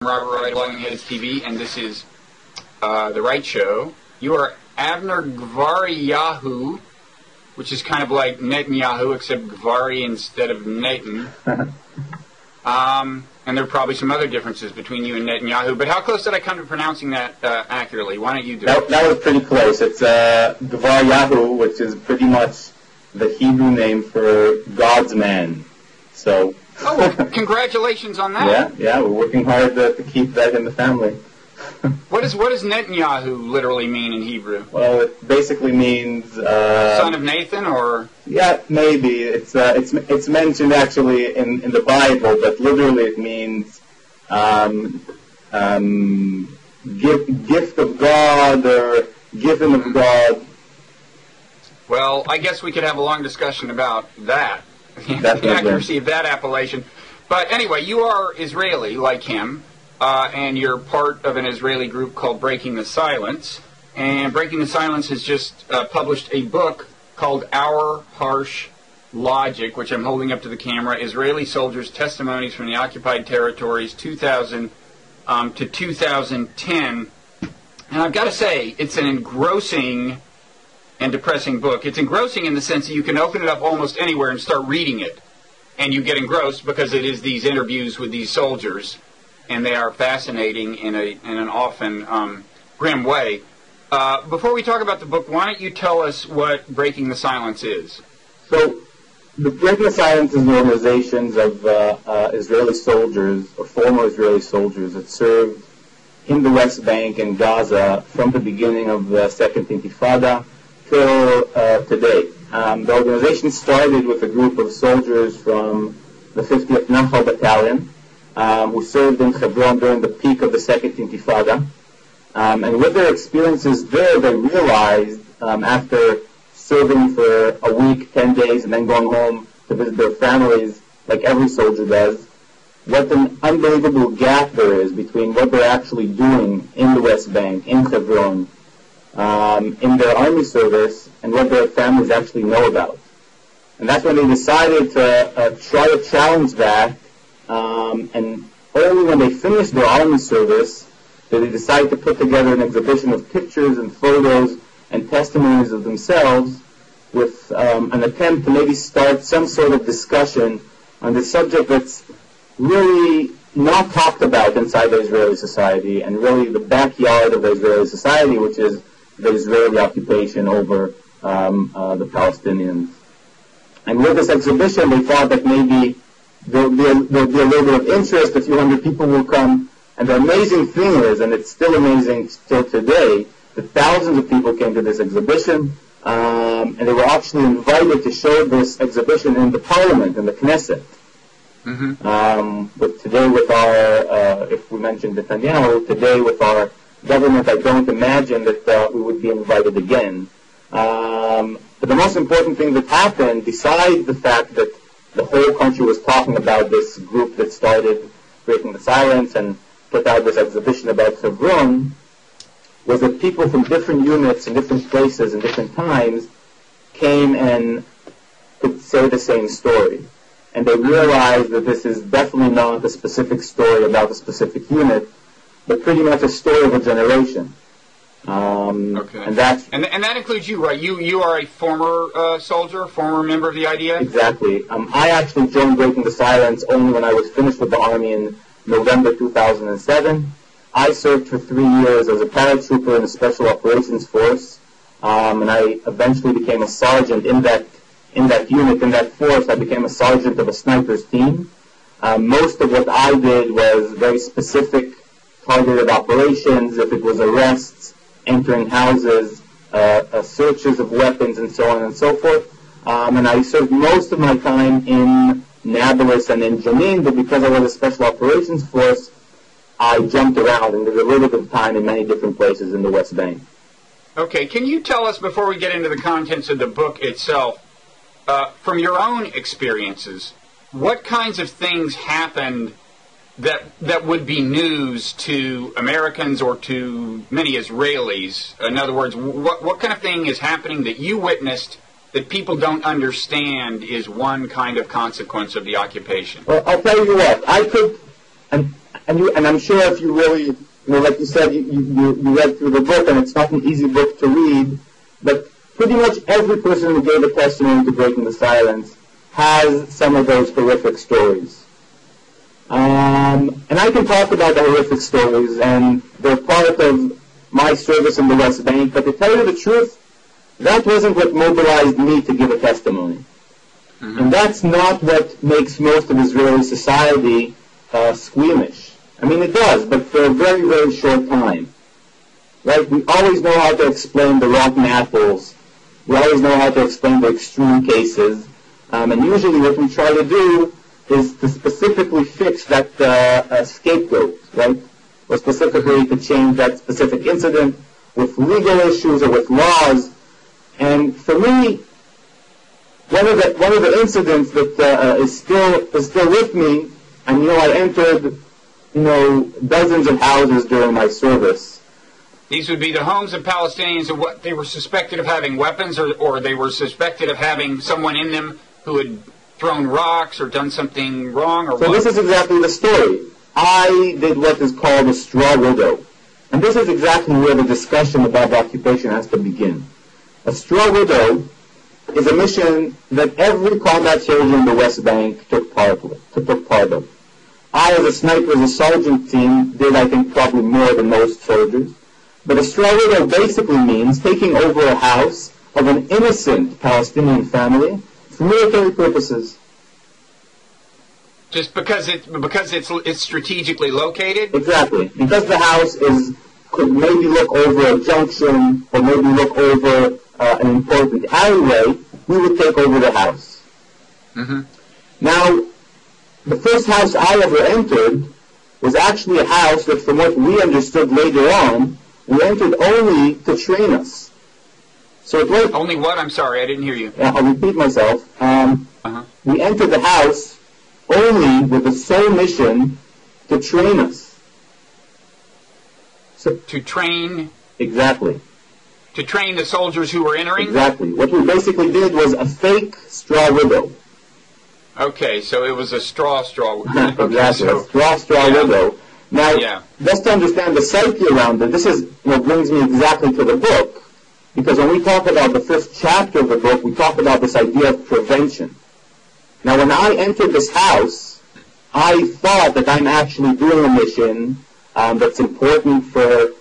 Robert Wright, Logging Heads TV, and this is The Wright Show. You are Avner Gvaryahu, which is kind of like Netanyahu, except Gvari instead of Nathan. And there are probably some other differences between you and Netanyahu, but how close did I come to pronouncing that accurately? Why don't you do it? That was pretty close. It's Gvaryahu, which is pretty much the Hebrew name for God's man. So. Oh, well, congratulations on that. Yeah, we're working hard to keep that in the family. What does Netanyahu literally mean in Hebrew? Well, it basically means son of Nathan, or yeah, maybe it's mentioned actually in the Bible, but literally it means gift of God or given of God. Well, I guess we could have a long discussion about that. The accuracy of that appellation. But anyway, you are Israeli, like him, and you're part of an Israeli group called Breaking the Silence. And Breaking the Silence has just published a book called Our Harsh Logic, which I'm holding up to the camera, Israeli Soldiers' Testimonies from the Occupied Territories 2000 to 2010. And I've got to say, it's an engrossing and depressing book. It's engrossing in the sense that you can open it up almost anywhere and start reading it, and you get engrossed because it is these interviews with these soldiers, and they are fascinating in an often grim way. Before we talk about the book, why don't you tell us what Breaking the Silence is? So, the Breaking the Silence is an organization of Israeli soldiers, or former Israeli soldiers, that served in the West Bank and Gaza from the beginning of the Second Intifada till today. The organization started with a group of soldiers from the 50th Nahal Battalion who served in Hebron during the peak of the Second Intifada. And with their experiences there, they realized after serving for a week, 10 days, and then going home to visit their families like every soldier does, what an unbelievable gap there is between what they're actually doing in the West Bank, in Hebron, in their army service, and what their families actually know about. And that's when they decided to try to challenge that, and only when they finished their army service did they decide to put together an exhibition of pictures and photos and testimonies of themselves with an attempt to maybe start some sort of discussion on this subject that's really not talked about inside the Israeli society, and really the backyard of the Israeli society, which is the Israeli occupation over the Palestinians. And with this exhibition, they thought that maybe there'll be a little bit of interest, a few hundred people will come. And the amazing thing is, and it's still amazing still today, that thousands of people came to this exhibition, and they were actually invited to show this exhibition in the parliament, in the Knesset. Mm-hmm. But today with our, if we mentioned Netanyahu, today with our government, I don't imagine that we would be invited again. But the most important thing that happened, besides the fact that the whole country was talking about this group that started Breaking the Silence and put out this exhibition about Hebron, was that people from different units in different places and different times came and could say the same story. And they realized that this is definitely not a specific story about a specific unit, but pretty much a story of a generation. Okay. And that includes you, right? You are a former soldier, former member of the IDF? Exactly. I actually joined Breaking the Silence only when I was finished with the Army in November 2007. I served for 3 years as a paratrooper in the Special Operations Force, and I eventually became a sergeant in that unit, in that force. I became a sergeant of a sniper's team. Most of what I did was very specific, targeted operations. If it was arrests, entering houses, searches of weapons, and so on and so forth. And I served most of my time in Nablus and in Jenin, but because I was a Special Operations Force, I jumped around and did a little bit of time in many different places in the West Bank. Okay, can you tell us, before we get into the contents of the book itself, from your own experiences, what kinds of things happened that would be news to Americans or to many Israelis? In other words, what kind of thing is happening that you witnessed that people don't understand is one kind of consequence of the occupation? Well, I'll tell you what. and I'm sure if you really, like you said, you read through the book, and it's not an easy book to read, but pretty much every person who gave a testimony to Breaking the Silence has some of those horrific stories. And I can talk about the horrific stories, and they're part of my service in the West Bank, but to tell you the truth, that wasn't what mobilized me to give a testimony. Mm-hmm. And that's not what makes most of Israeli society squeamish. I mean, it does, but for a very, very short time. Right? We always know how to explain the rotten apples. We always know how to explain the extreme cases. And usually what we try to do is to specifically fix that scapegoat, right? Or specifically to change that specific incident with legal issues or with laws. And for me, one of the incidents that is still with me, and I entered dozens of houses during my service. These would be the homes of Palestinians, and what they were suspected of having weapons, or they were suspected of having someone in them who had thrown rocks or done something wrong, or so what? This is exactly the story. I did what is called a straw widow. And this is exactly where the discussion about the occupation has to begin. A straw widow is a mission that every combat soldier in the West Bank took part of. I, as a sniper, as a sergeant team, did, I think, probably more than most soldiers. But a straw widow basically means taking over a house of an innocent Palestinian family for military purposes. Just because it's strategically located? Exactly. Because the house could maybe look over a junction or maybe look over an important alleyway, we would take over the house. Mm-hmm. Now, the first house I ever entered was actually a house that, from what we understood later on, we entered only to train us. So it was only what? I'm sorry, I didn't hear you. I'll repeat myself. We entered the house only with the sole mission to train us. So, to train? Exactly. To train the soldiers who were entering? Exactly. What we basically did was a fake straw widow. Okay, so it was a straw widow. Exactly, Okay, a straw widow. Now, just to understand the psyche around it, this is what brings me exactly to the book, because when we talk about the first chapter of the book, we talk about this idea of prevention. Now, when I entered this house, I thought that I'm actually doing a mission that's important for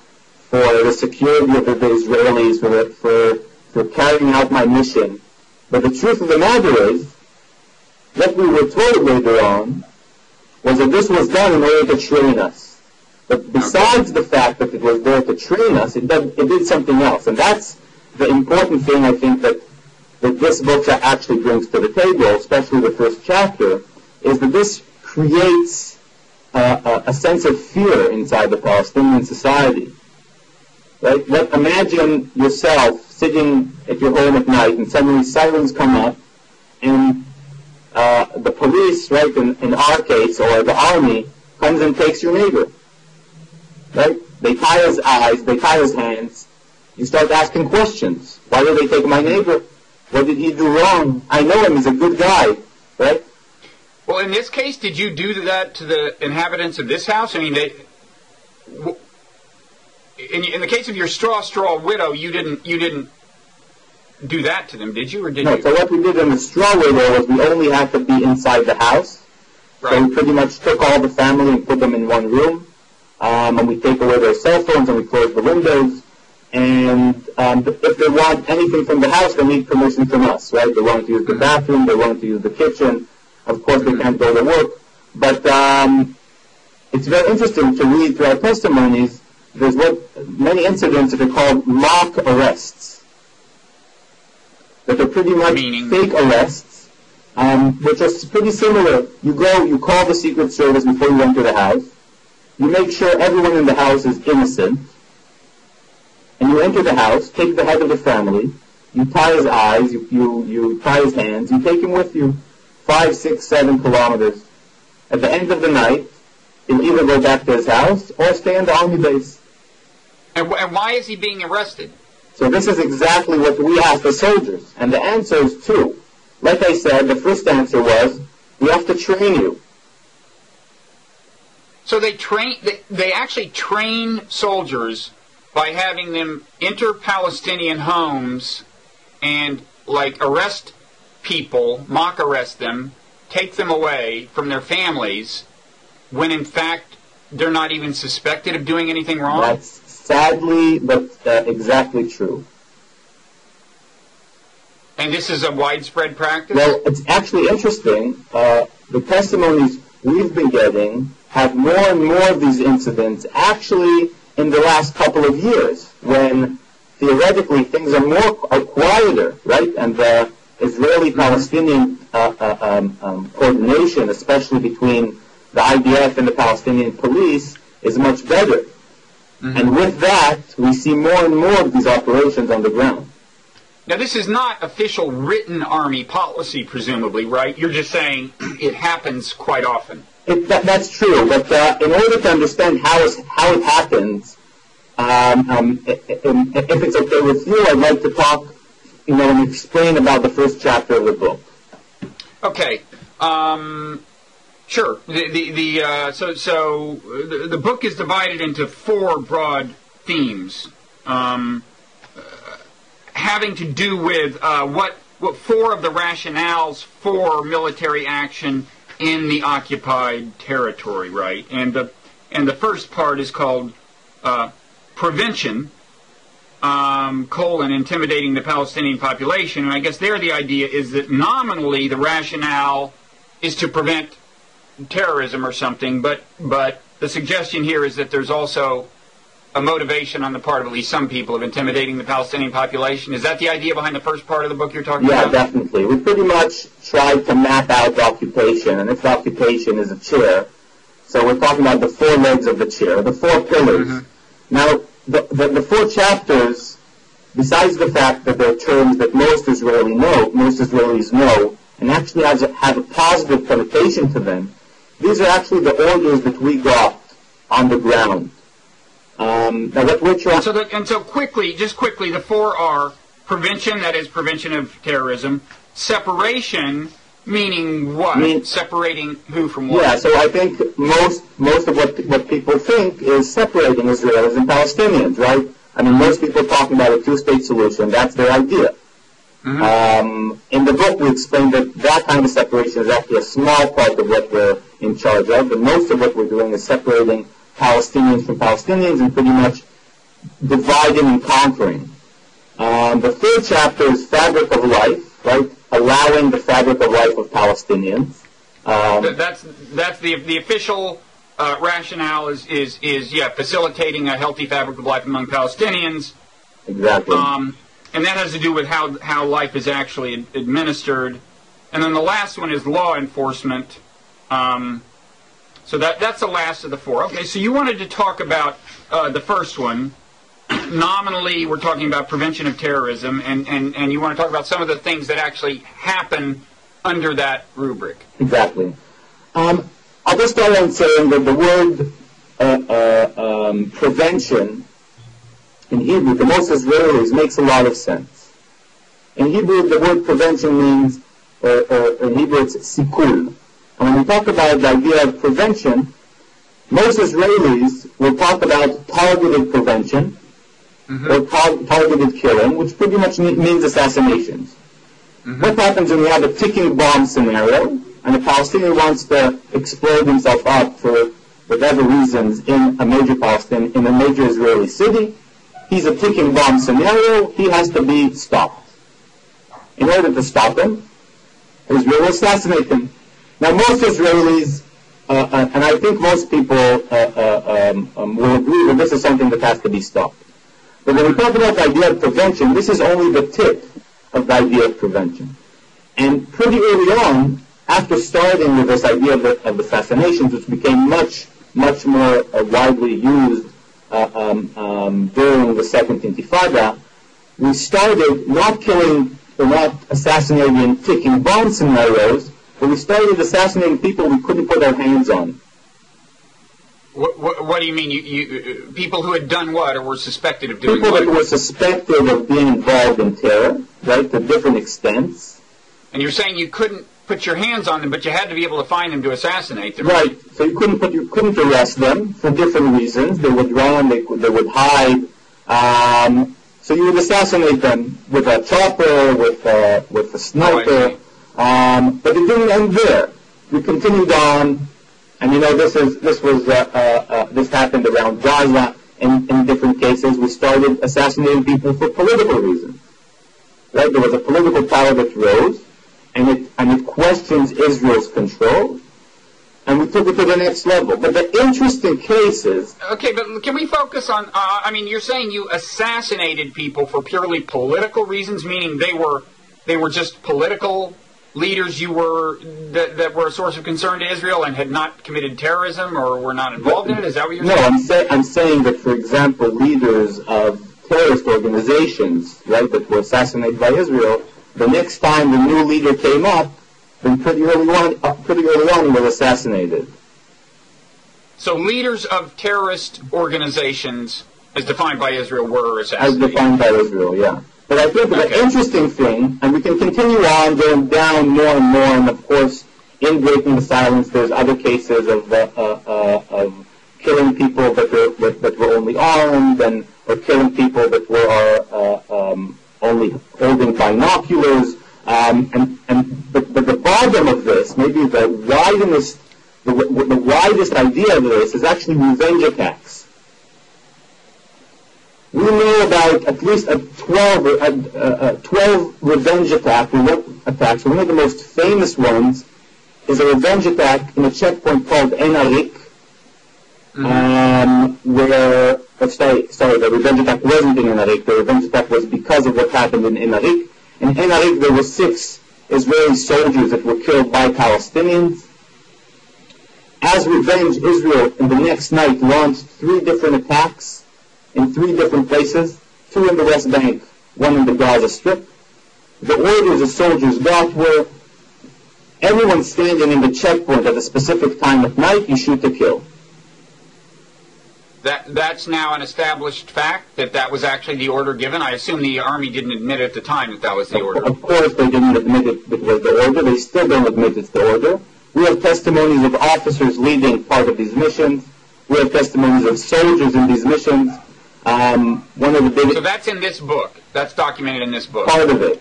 the security of the Israelis, for carrying out my mission. But the truth of the matter is, what we were told later on was that this was done in order to train us. But besides the fact that it was there to train us, it did something else. And that's the important thing, I think, that this book actually brings to the table, especially the first chapter, is that this creates a sense of fear inside the Palestinian society. Right? Imagine yourself sitting at your home at night and suddenly sirens come up and the police, right, in our case, or the army, comes and takes your neighbor. Right? They tie his eyes, they tie his hands. You start asking questions. Why did they take my neighbor? What did he do wrong? I know him, he's a good guy. Right? Well, in this case, did you do that to the inhabitants of this house? I mean, in the case of your straw widow, you didn't do that to them, did you, or did you? No, so what we did in the straw widow was we only had to be inside the house. Right. So we pretty much took all the family and put them in one room. And we take away their cell phones and we close the windows. And if they want anything from the house, they need permission from us, right? They want to use the bathroom, they want to use the kitchen. Of course, they can't go to work. But it's very interesting to read through our testimonies. There's many incidents that are called mock arrests. That are pretty much fake arrests, which are pretty similar. You call the Secret Service before you enter the house. You make sure everyone in the house is innocent. And you enter the house, take the head of the family, you tie his eyes, you tie his hands, you take him with you 5, 6, 7 kilometers. At the end of the night, he'll either go back to his house or stay in the army base. And why is he being arrested? So this is exactly what we asked the soldiers. And the answer is two. Like I said, the first answer was, we have to train you. So they actually train soldiers by having them enter Palestinian homes and arrest people, mock arrest them, take them away from their families, when in fact they're not even suspected of doing anything wrong? That's sadly, but exactly true. And this is a widespread practice? Well, it's actually interesting. The testimonies we've been getting have more and more of these incidents actually in the last couple of years, when theoretically things are quieter, right? And the Israeli-Palestinian coordination, especially between the IDF and the Palestinian police, is much better. Mm-hmm. And with that, we see more and more of these operations on the ground. Now, this is not official written Army policy, presumably, right? You're just saying it happens quite often. That's true, but in order to understand how it happens, if it's okay with you, I'd like to talk, and explain about the first chapter of the book. Okay, sure. The book is divided into 4 broad themes, having to do with what 4 of the rationales for military action in the occupied territory, right? And the first part is called prevention, intimidating the Palestinian population. And I guess there the idea is that nominally the rationale is to prevent terrorism or something, but the suggestion here is that there's also a motivation on the part of at least some people of intimidating the Palestinian population. Is that the idea behind the first part of the book you're talking about? Yeah, definitely. We pretty much tried to map out the occupation, and if the occupation is a chair, so we're talking about the 4 legs of the chair, the 4 pillars. Mm-hmm. Now, the 4 chapters, besides the fact that they're terms that most Israelis know, and actually have a positive connotation to them, these are actually the orders that we got on the ground. So quickly, the 4 are prevention, that is prevention of terrorism, separation, meaning what? Separating who from what? Yeah, so I think most of what people think is separating Israelis and Palestinians, right? I mean, most people are talking about a 2-state solution. That's their idea. Mm-hmm. In the book, we explain that kind of separation is actually a small part of what we're in charge of, and most of what we're doing is separating Palestinians from Palestinians and pretty much dividing and conquering. The 3rd chapter is fabric of life, right? Allowing the fabric of life of Palestinians. That's the official rationale is facilitating a healthy fabric of life among Palestinians. Exactly. And that has to do with how life is actually administered. And then the last one is law enforcement. So that's the last of the 4. Okay, so you wanted to talk about the first one. Nominally, we're talking about prevention of terrorism, and you want to talk about some of the things that actually happen under that rubric. Exactly. I'll just start on saying that the word prevention in Hebrew, to most Israelis, makes a lot of sense. In Hebrew, the word prevention means, in Hebrew, it's sikul. And when we talk about the idea of prevention, most Israelis will talk about targeted prevention, mm-hmm. or targeted killing, which pretty much means assassinations. Mm-hmm. What happens when you have a ticking bomb scenario, and a Palestinian wants to explode himself up for whatever reasons in a major Israeli city? He's a ticking bomb scenario. He has to be stopped. In order to stop him, Israel will assassinate him. Now, most Israelis, and I think most people will agree that this is something that has to be stopped. But when we talk about the idea of prevention, this is only the tip of the idea of prevention. And pretty early on, after starting with this idea of assassinations, which became much more widely used during the Second Intifada, we started not killing or not assassinating in ticking bomb scenarios, but we started assassinating people we couldn't put our hands on. What do you mean? You people who had done what, or were suspected of doing what? People who were suspected of being involved in terror, right, to different extents. And you're saying you couldn't put your hands on them, but you had to be able to find them to assassinate them. Right. So you couldn't arrest them for different reasons. They would run. They would hide. So you would assassinate them with a chopper, with a sniper. But it didn't end there. We continued on, and this happened around Gaza. In different cases, we started assassinating people for political reasons. Right? There was a political power that rose, and it questions Israel's control, and we took it to the next level. But the interesting case is... Okay, but can we focus on... you're saying you assassinated people for purely political reasons, meaning they were just political leaders that were a source of concern to Israel and had not committed terrorism or were not involved in it? Is that what you're saying? No, I'm saying that, for example, leaders of terrorist organizations, right, that were assassinated by Israel, the next time the new leader came up, then pretty early on he was assassinated. So leaders of terrorist organizations, as defined by Israel, were assassinated? As defined by Israel, yeah. But I think the interesting thing, and we can continue on going down more and more, and of course, in Breaking the Silence, there's other cases of killing people that were only armed, or killing people that were only holding binoculars. But the bottom of this, maybe the widest idea of this, is actually revenge attacks. We know about at least 12 revenge attacks. One of the most famous ones is a revenge attack in a checkpoint called En Arik, where, the revenge attack wasn't in En Arik. The revenge attack was because of what happened in En Arik. In En Arik, there were 6 Israeli soldiers that were killed by Palestinians. As revenge, Israel, in the next night, launched 3 different attacks in 3 different places, 2 in the West Bank, 1 in the Gaza Strip. The orders the soldiers got were, everyone standing in the checkpoint at a specific time at night, you shoot to kill. That's now an established fact, that was actually the order given? I assume the Army didn't admit at the time that was the order. Of course they didn't admit it was the order. They still don't admit it's the order. We have testimonies of officers leading part of these missions. We have testimonies of soldiers in these missions. One of the biggest... So that's in this book. That's documented in this book. Part of it.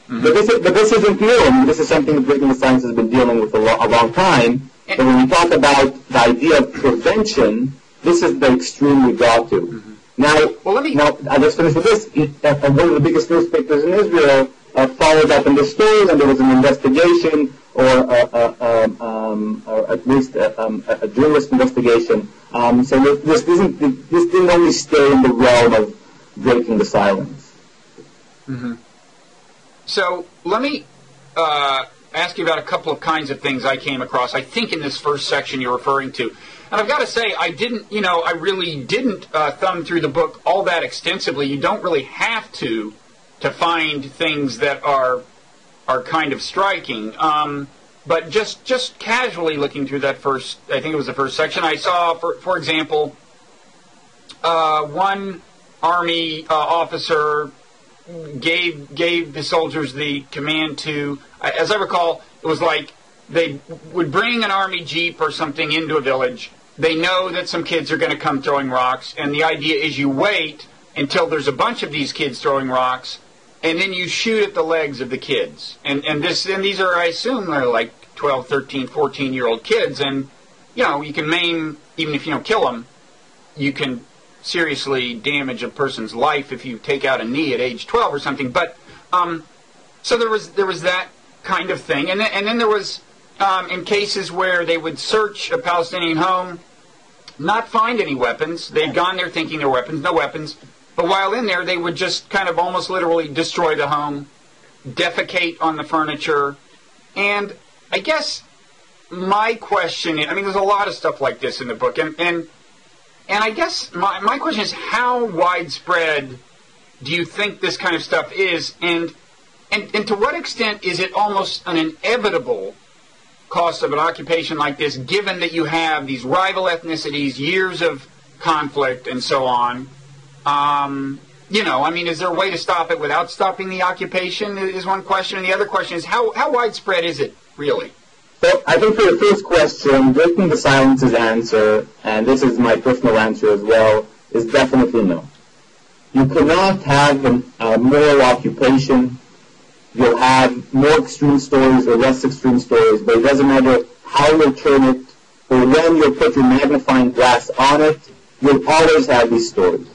Mm-hmm. But this isn't new. I mean, this is something that Breaking the Silence has been dealing with a long time. But when we talk about the idea of prevention, this is the extreme we got to. Mm-hmm. Now, I'll just finish with this. One of the biggest newspapers in Israel followed up in the story, and there was an investigation, or at least a journalist investigation. So this didn't only stay in the realm of Breaking the Silence. Mm-hmm. So let me ask you about a couple of kinds of things I came across, I think, in this first section you're referring to. And I've got to say, I really didn't thumb through the book all that extensively. You don't really have to find things that are kind of striking. But just casually looking through that first, I think it was the first section, I saw, for example, one Army officer gave the soldiers the command to, as I recall, it was like they would bring an Army Jeep or something into a village. They know that some kids are going to come throwing rocks, and the idea is you wait until there's a bunch of these kids throwing rocks, and then you shoot at the legs of the kids. And these are, I assume, they're like 12, 13, 14-year-old kids, and, you can maim, even if you don't kill them, you can seriously damage a person's life if you take out a knee at age 12 or something. But, so there was that kind of thing. And then there was, in cases where they would search a Palestinian home, not find any weapons. They'd gone there thinking there were weapons, no weapons. But while in there, they would just kind of almost literally destroy the home, defecate on the furniture. And I guess my question is, there's a lot of stuff like this in the book. And I guess my question is, how widespread do you think this kind of stuff is? And to what extent is it almost an inevitable cost of an occupation like this, given that you have these rival ethnicities, years of conflict, and so on? Is there a way to stop it without stopping the occupation is one question. And the other question is, how widespread is it, really? So I think for the first question, breaking the silence's answer, and this is my personal answer as well, is definitely no. You cannot have a moral occupation. You'll have more extreme stories or less extreme stories, but it doesn't matter how you turn it or when you put your magnifying glass on it, you'll always have these stories.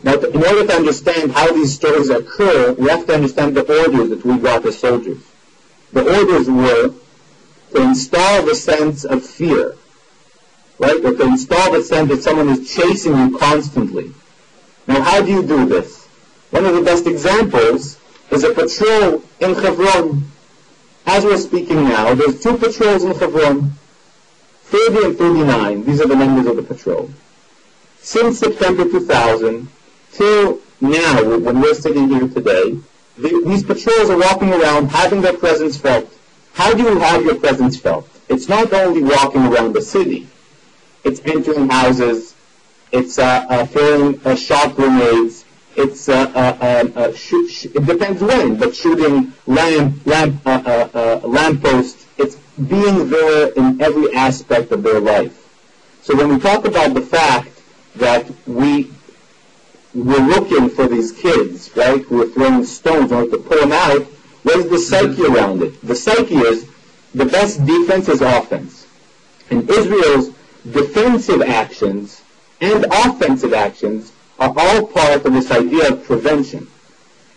Now, in order to understand how these stories occur, we have to understand the orders that we got as soldiers. The orders were to install the sense of fear, right? Or to install the sense that someone is chasing you constantly. Now, how do you do this? One of the best examples is a patrol in Hebron. As we're speaking now, there's 2 patrols in Hebron, 30 and 39. These are the members of the patrol. Since September 2000 till now, when we're sitting here today, these patrols are walking around having their presence felt. How do you have your presence felt? It's not only walking around the city. It's entering houses. It's throwing shot grenades. It's it depends when, but shooting lampposts. It's being there in every aspect of their life. So when we talk about the fact that we're looking for these kids, right, who are throwing stones in order to pull them out, what is the psyche around it? The psyche is the best defense is offense. And Israel's defensive actions and offensive actions are all part of this idea of prevention.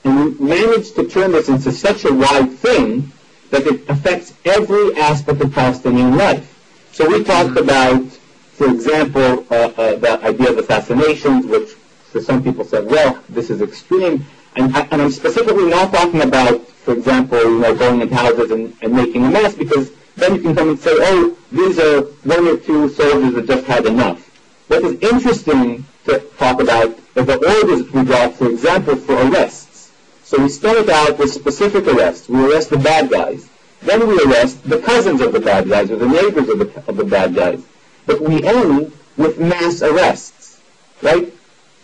And we managed to turn this into such a wide thing that it affects every aspect of Palestinian life. So we talked about, for example, the idea of assassinations, which for some people said, well, this is extreme. And I'm specifically not talking about, for example, going into houses and making a mess, because then you can come and say, oh, these are 1 or 2 soldiers that just had enough. What is interesting to talk about is the orders that we got, for example, for arrests. So we start out with specific arrests. We arrest the bad guys. Then we arrest the cousins of the bad guys or the neighbors of the bad guys. But we end with mass arrests, right?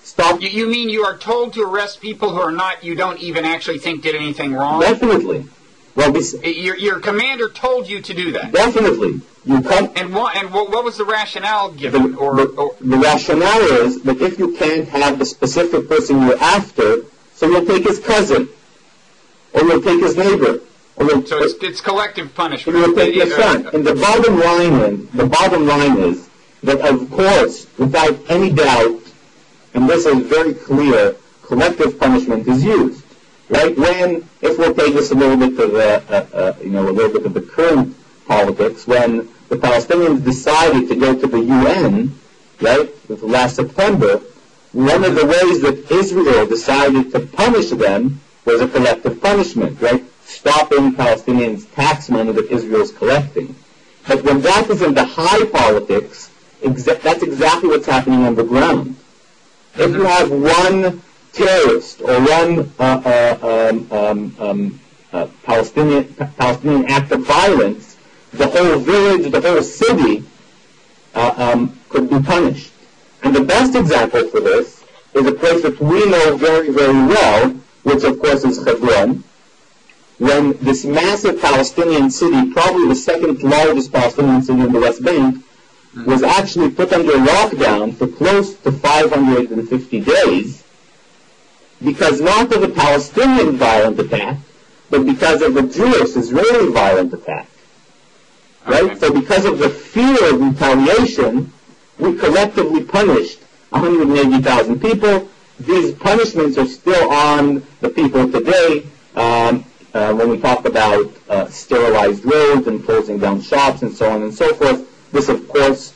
Stop. You mean you are told to arrest people who are not, you don't even actually think did anything wrong? Definitely. Well, your commander told you to do that? Definitely. You come. And what was the rationale given? The rationale is that if you can't have the specific person you're after, so you'll take his cousin, or you'll take his neighbor. So it's collective punishment. Or you'll take your son. And the bottom line is that, of course, without any doubt, and this is very clear, collective punishment is used. Right? If we'll take this a little bit of the current politics, when the Palestinians decided to go to the UN, right, last September, one of the ways that Israel decided to punish them was a collective punishment, right? Stopping Palestinians' tax money that Israel is collecting. But when that is in the high politics, that's exactly what's happening on the ground. If you have one terrorist or one Palestinian act of violence, the whole village, the whole city could be punished. And the best example for this is a place that we know very, very well, which of course is Hebron, when this massive Palestinian city, probably the second largest Palestinian city in the West Bank, was actually put under lockdown for close to 550 days, because not of a Palestinian violent attack, but because of a Jewish Israeli violent attack. Right? Okay. So because of the fear of retaliation, we collectively punished 180,000 people. These punishments are still on the people today. When we talk about sterilized roads and closing down shops and so on and so forth, this, of course...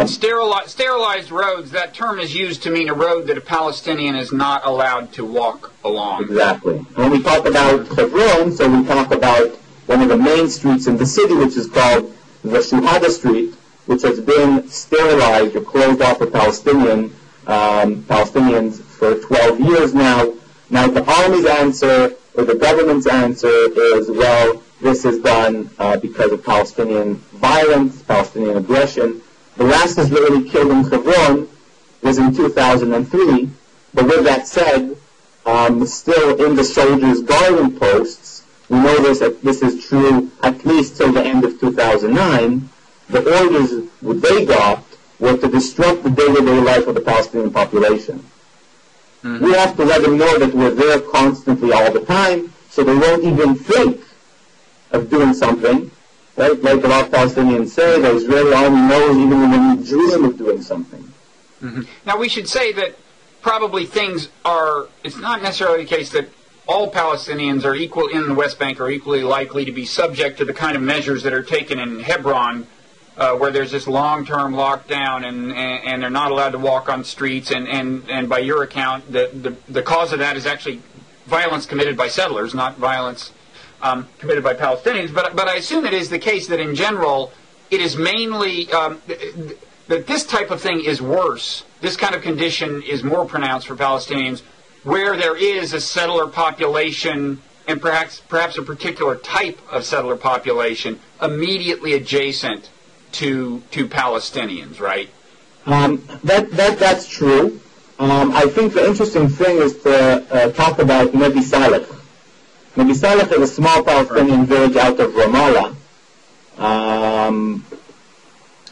sterilized roads, that term is used to mean a road that a Palestinian is not allowed to walk along. Exactly. When we talk about Hebron, so we talk about one of the main streets in the city, which is called the Shuhada Street, which has been sterilized or closed off for Palestinians for 12 years now. Now, the army's answer or the government's answer is, well, this is done because of Palestinian violence, Palestinian aggression. The last Israeli killed in Hebron was in 2003. But with that said, still in the soldiers' guarding posts we know this is true at least till the end of 2009, the orders they got were to disrupt the day-to-day life of the Palestinian population. Mm-hmm. We have to let them know that we're there constantly all the time, so they won't even think of doing something. Right? Like a lot of Palestinians say, the Israeli army knows even when you dream of doing something. Mm-hmm. Now, we should say that probably it's not necessarily the case that all Palestinians are equal in the West Bank are equally likely to be subject to the kind of measures that are taken in Hebron, where there's this long-term lockdown and they're not allowed to walk on streets, and by your account, the cause of that is actually violence committed by settlers, not violence committed by Palestinians. But I assume it is the case that in general, it is mainly that this type of thing is worse. This kind of condition is more pronounced for Palestinians where there is a settler population and perhaps a particular type of settler population immediately adjacent to Palestinians, right? That's true. I think the interesting thing is to talk about Nebi Saleh. Nebi Saleh is a small Palestinian village out of Ramallah.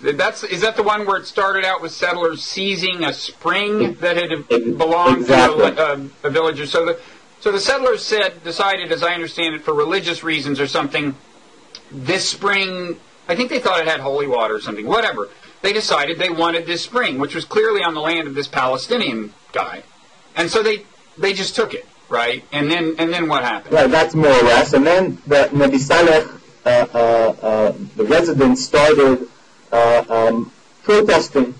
Is that the one where it started out with settlers seizing a spring that had belonged to a villager? So the settlers decided, as I understand it, for religious reasons or something, this spring, I think they thought it had holy water or something, whatever. They decided they wanted this spring, which was clearly on the land of this Palestinian guy. And so they just took it, right? And then what happened? Right, that's more or less. And then the Nebi Saleh, the residents started protesting,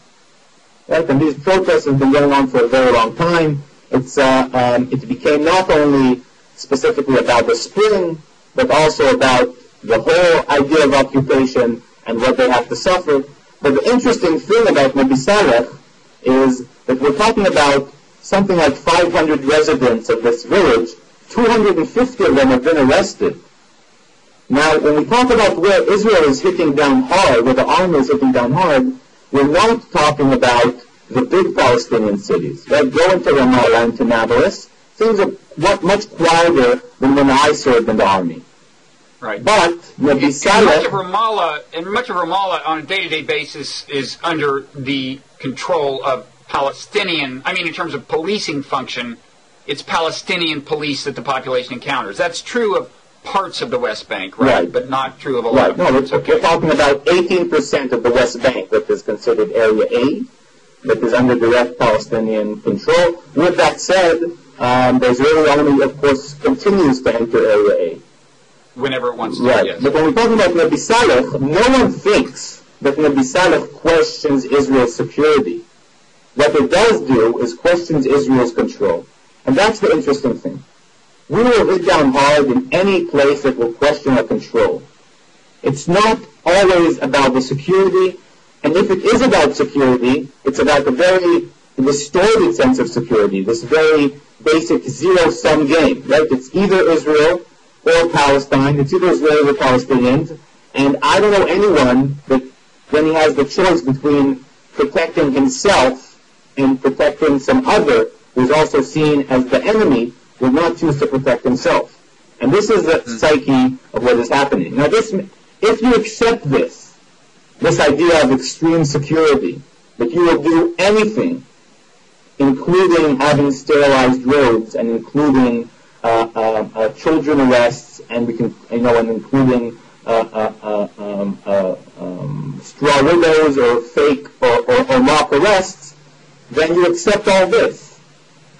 right? And these protests have been going on for a very long time. It became not only specifically about the spring, but also about the whole idea of occupation and what they have to suffer. But the interesting thing about Nebi Saleh is that we're talking about something like 500 residents of this village. 250 of them have been arrested. Now, when we talk about where Israel is hitting down hard, where the army is hitting down hard, we're not talking about the big Palestinian cities. Right? Going to Ramallah and to Nablus, things are much quieter than when I served in the army. Right. But Nebi Saleh... much of Ramallah on a day-to-day basis is under the control of Palestinian, in terms of policing function, it's Palestinian police that the population encounters. That's true of parts of the West Bank, right? But not true of a lot of parts. We're talking about 18% of the West Bank that is considered Area A, that is under direct Palestinian control. With that said, the Israeli army, of course, continues to enter Area A. Whenever it wants to, right. Yes. But when we're talking about Nebi Saleh, no one thinks that Nebi Saleh questions Israel's security. What it does do is questions Israel's control. And that's the interesting thing. We will hit down hard in any place that will question our control. It's not always about the security, and if it is about security, it's about a very distorted sense of security, this very basic zero-sum game, right? It's either Israel or Palestine, it's either Israelis or Palestinians, and I don't know anyone that when he has the choice between protecting himself and protecting some other who's also seen as the enemy, will not choose to protect himself. And this is the psyche of what is happening. Now, if you accept this idea of extreme security, that you will do anything, including having sterilized roads and including children arrests, and including straw widows or fake or mock arrests, then you accept all this.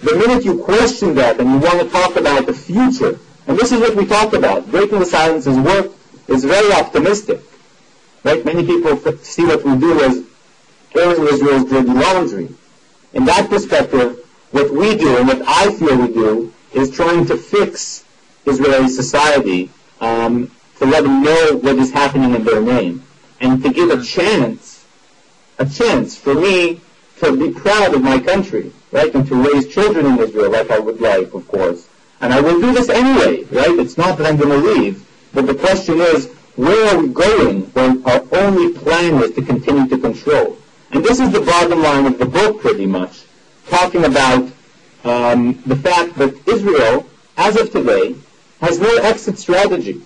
The minute you question that and you want to talk about the future, and this is what we talked about, Breaking the Silence's work is very optimistic. Right? Many people see what we do as airing Israel's dirty laundry. In that perspective, what we do and what I feel we do is trying to fix Israeli society, to let them know what is happening in their name, and to give a chance for me to be proud of my country, right, and to raise children in Israel like I would like, of course. And I will do this anyway, right? It's not that I'm going to leave, but the question is, where are we going when our only plan is to continue to control? And this is the bottom line of the book, pretty much, talking about the fact that Israel, as of today, has no exit strategy.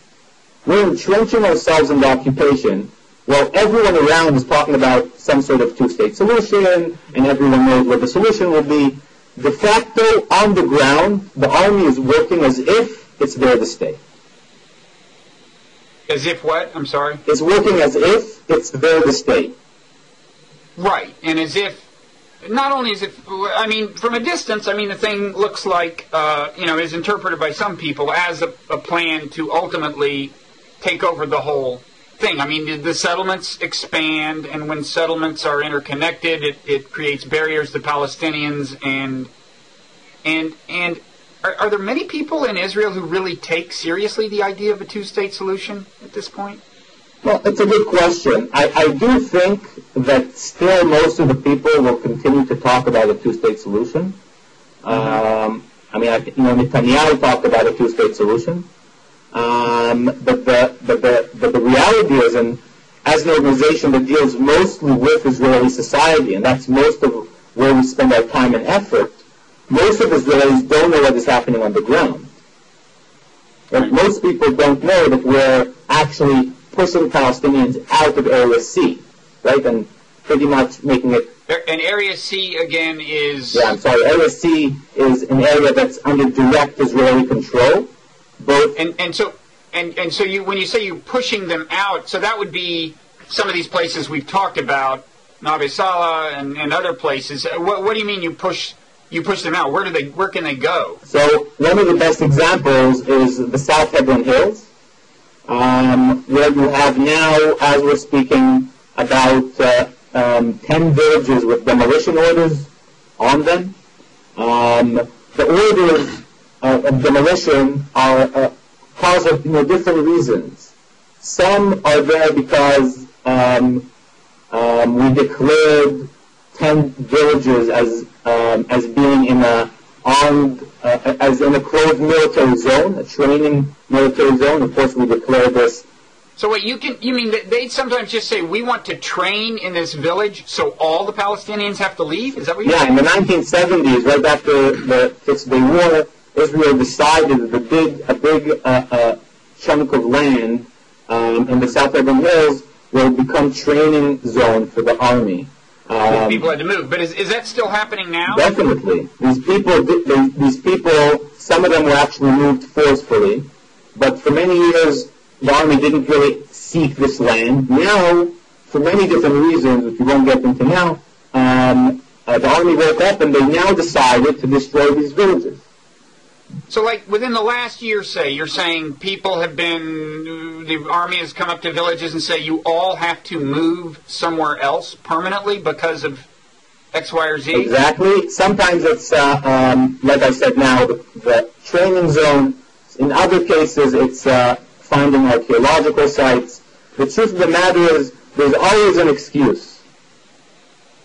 We're entrenching ourselves in the occupation while everyone around is talking about some sort of two-state solution, and everyone knows what the solution will be. De facto, on the ground, the army is working as if it's there to stay. As if what? I'm sorry? It's working as if it's there to stay. Right, and as if, not only as if, I mean, from a distance, I mean, the thing looks like, is interpreted by some people as a plan to ultimately take over the whole thing. I mean, the settlements expand, and when settlements are interconnected, it creates barriers to Palestinians, and are there many people in Israel who really take seriously the idea of a two-state solution at this point? Well, it's a good question. I do think that still most of the people will continue to talk about a two-state solution. Netanyahu talked about a two-state solution. But the reality is, and as an organization that deals mostly with Israeli society, and that's most of where we spend our time and effort, most of Israelis don't know what is happening on the ground. Right? Most people don't know that we're actually pushing Palestinians out of Area C, right? And pretty much making it... And Area C, again, is... Yeah, I'm sorry. Area C is an area that's under direct Israeli control. Both... And so you, when you say you're pushing them out, so that would be some of these places we've talked about, Nabe Salah and other places. What do you mean you push them out? Where can they go? So one of the best examples is the South Hebron Hills, where you have now, as we're speaking, about 10 villages with demolition orders on them. The orders of demolition are cause of different reasons. Some are there because we declared 10 villages as being in a armed, as in a closed military zone, a training military zone. Of course, we declared this. So wait, you mean that they sometimes just say, we want to train in this village, so all the Palestinians have to leave? Is that what you're saying? Yeah, in the 1970s, right after the Six-Day War, Israel decided that a big chunk of land in the South Hebron Hills will become training zone for the army. People had to move, but is that still happening now? Definitely. These people, some of them were actually moved forcefully, but for many years, the army didn't really seek this land. Now, for many different reasons, which we won't get into now, the army woke up and they now decided to destroy these villages. So, like, within the last year, say, you're saying people have been, the army has come up to villages and say, you all have to move somewhere else permanently because of X, Y, or Z? Exactly. Sometimes it's, like I said now, the training zone. In other cases, it's finding archaeological sites. The truth of the matter is, there's always an excuse.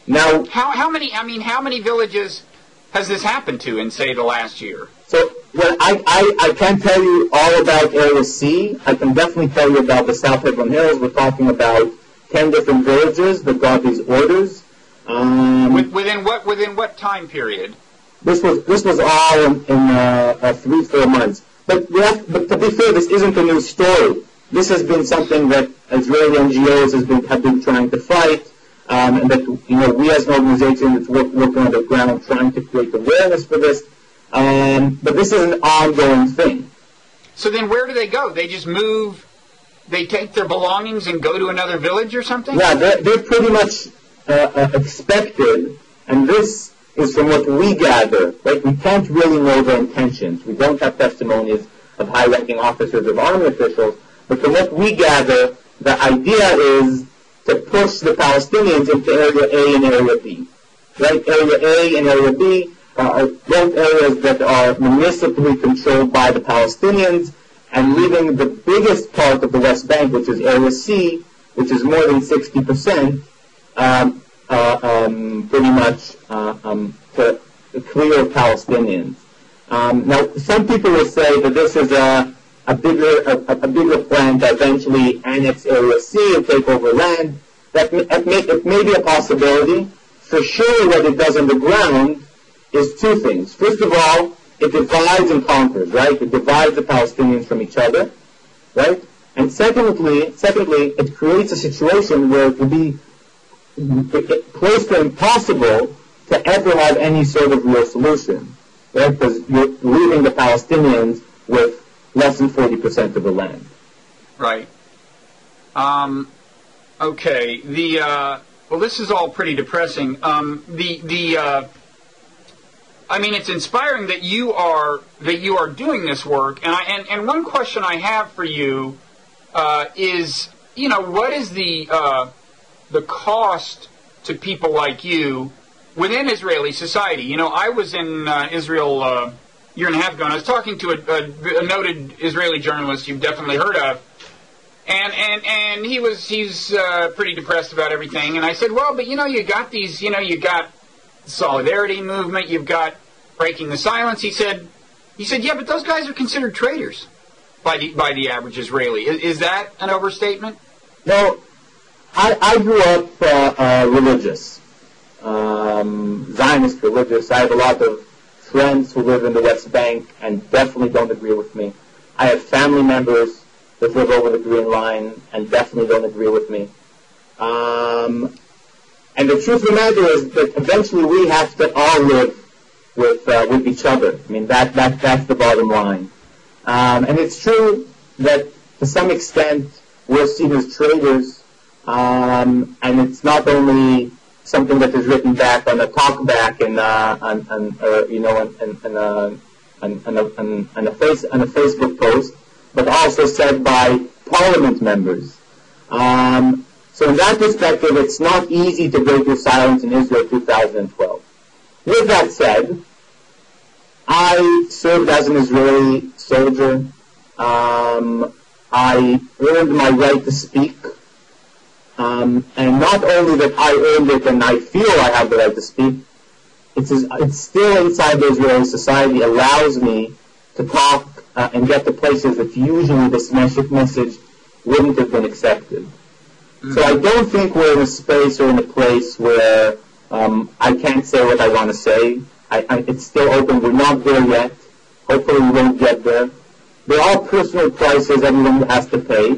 Now, how many villages has this happened to in, say, the last year? So, well, I can't tell you all about Area C. I can definitely tell you about the South Hebron Hills. We're talking about 10 different villages that got these orders. Within what time period? This was all in 3-4 months. But to be fair, this isn't a new story. This has been something that Israeli NGOs have been trying to fight, and that we as an organization that's working on the ground trying to create awareness for this. But this is an ongoing thing. So then where do they go? They just move, they take their belongings and go to another village or something? Yeah, they're pretty much expected, and this is from what we gather, right? We can't really know their intentions. We don't have testimonies of high-ranking officers of army officials, but from what we gather, the idea is to push the Palestinians into Area A and Area B. Right? Area A and Area B are both areas that are municipally controlled by the Palestinians, and leaving the biggest part of the West Bank, which is Area C, which is more than 60%, pretty much to clear Palestinians. Now, some people will say that this is a bigger plan to eventually annex Area C and take over land. It may be a possibility. For sure, what it does on the ground is two things. First of all, it divides and conquers, right? It divides the Palestinians from each other, right? And secondly, it creates a situation where it will be close to impossible to ever have any sort of real solution, right? Because you're leaving the Palestinians with less than 40% of the land. Right. Okay. Well, this is all pretty depressing. I mean, it's inspiring that you are doing this work, and one question I have for you is, what is the cost to people like you within Israeli society? I was in Israel a year and a half ago, and I was talking to a noted Israeli journalist you've definitely heard of, and he's pretty depressed about everything. And I said, well, but you got these, you got solidarity movement, you've got breaking the silence. He said, yeah, but those guys are considered traitors by the average Israeli. Is that an overstatement? No, I grew up religious, Zionist religious. I have a lot of friends who live in the West Bank and definitely don't agree with me. I have family members that live over the Green Line and definitely don't agree with me. And the truth of the matter is that eventually we have to all live with each other. I mean, that's the bottom line. And it's true that to some extent we're seen as traitors, and it's not only something that is written back on a talkback and a Facebook post, but also said by parliament members. So in that perspective, it's not easy to break your silence in Israel 2012. With that said, I served as an Israeli soldier. I earned my right to speak. And not only that I earned it and I feel I have the right to speak, it's still inside the Israeli society, allows me to talk and get to places that usually this message wouldn't have been accepted. Mm-hmm. So I don't think we're in a space or in a place where I can't say what I want to say. It's still open. We're not there yet. Hopefully we won't get there. There are personal prices everyone has to pay.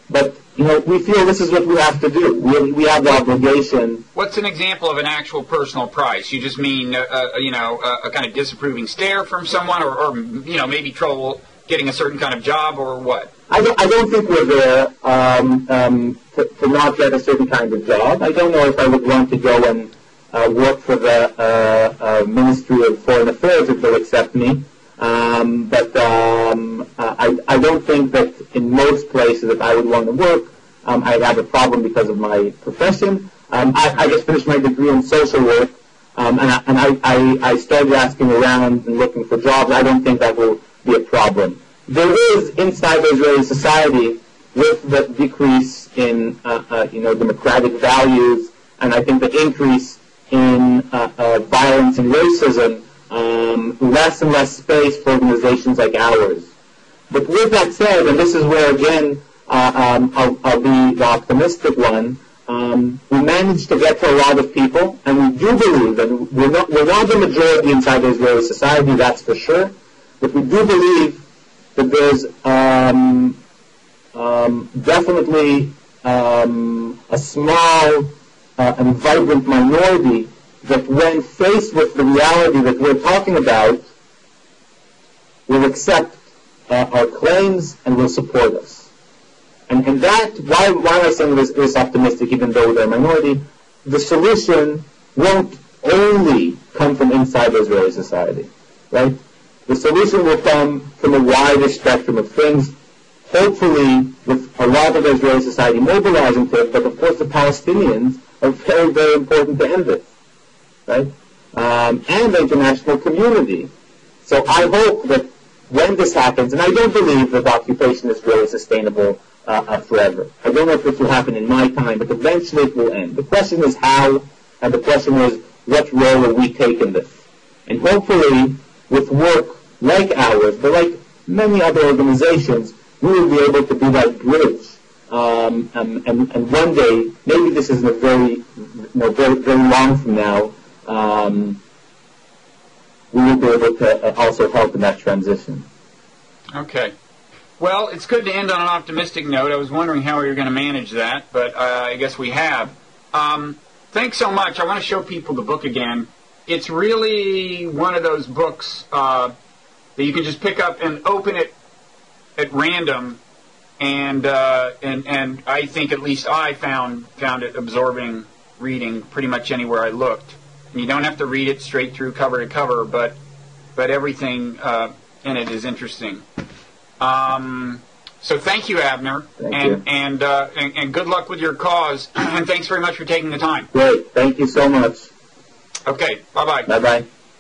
But, we feel this is what we have to do. We have the obligation. What's an example of an actual personal price? You just mean, a kind of disapproving stare from someone or maybe trouble getting a certain kind of job or what? I don't think we're there to not get a certain kind of job. I don't know if I would want to go and work for the Ministry of Foreign Affairs if they'll accept me. But I don't think that in most places that I would want to work, I'd have a problem because of my profession. I just finished my degree in social work, and I started asking around and looking for jobs. I don't think that will be a problem. There is inside the Israeli society, with the decrease in democratic values, and I think the increase in violence and racism, less and less space for organizations like ours. But with that said, and this is where again I'll be the optimistic one, we managed to get to a lot of people, and we do believe that we're not the majority inside the Israeli society, that's for sure, but we do believe that there's definitely a small and vibrant minority that when faced with the reality that we're talking about, will accept our claims and will support us. And that, why am I saying this optimistic even though they're a minority? The solution won't only come from inside the Israeli society, right? The solution will come from a wider spectrum of things, hopefully with a lot of the Israeli society mobilizing to it, but of course the Palestinians are very, very important to end it, right? And the international community. So I hope that when this happens, and I don't believe that the occupation is really sustainable forever. I don't know if it will happen in my time, but eventually it will end. The question is how, and the question is what role will we take in this? And hopefully, with work like ours, but like many other organizations, we will be able to be that bridge. And one day, maybe this is a very long from now, we will be able to also help in that transition. Okay. Well, it's good to end on an optimistic note. I was wondering how we were going to manage that, but I guess we have. Thanks so much. I want to show people the book again. It's really one of those books that you can just pick up and open it at random, and I think at least I found it absorbing reading pretty much anywhere I looked. And you don't have to read it straight through cover to cover, but everything in it is interesting. So thank you, Avner, and good luck with your cause, and thanks very much for taking the time. Great, thank you so much. Okay, bye-bye. Bye-bye.